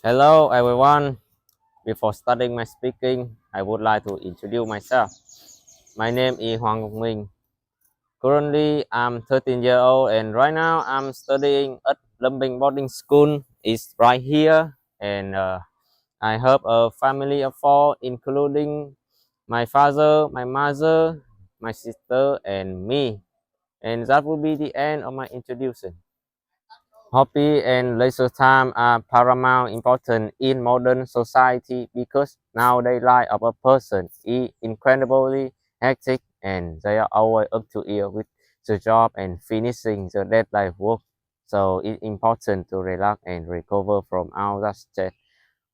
Hello everyone. Before starting my speaking, I would like to introduce myself. My name is Hoàng Ngọc Minh. Currently, I'm 13 years old and right now I'm studying at Lumbing Boarding School. It's right here and I have a family of four including my father, my mother, my sister and me. And that will be the end of my introduction. Hobby and leisure time are paramount important in modern society because nowadays life of a person is incredibly hectic and they are always up to ear with the job and finishing the deadline work. So it's important to relax and recover from all that stress.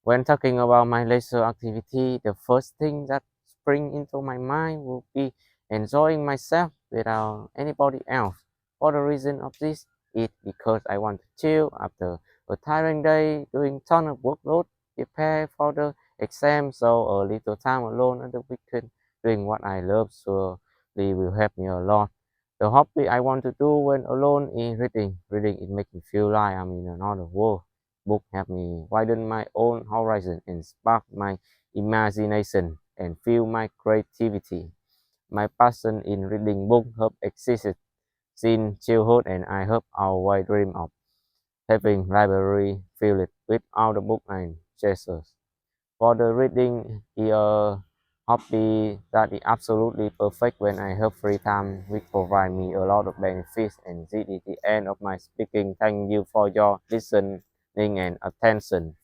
When talking about my leisure activity, the first thing that spring into my mind will be enjoying myself without anybody else. For the reason of this, it because I want to chill after a tiring day doing ton of workload, prepare for the exam, so a little time alone on the weekend doing what I love surely will help me a lot. The hobby I want to do when alone is reading. Reading it makes me feel like I'm in another world. Book help me widen my own horizon and spark my imagination and fuel my creativity. My passion in reading books have existed since childhood and I have always dreamed of having library filled with all the books and treasures. For the reading is a hobby that is absolutely perfect when I have free time, which provide me a lot of benefits. And this is the end of my speaking. Thank you for your listening and attention.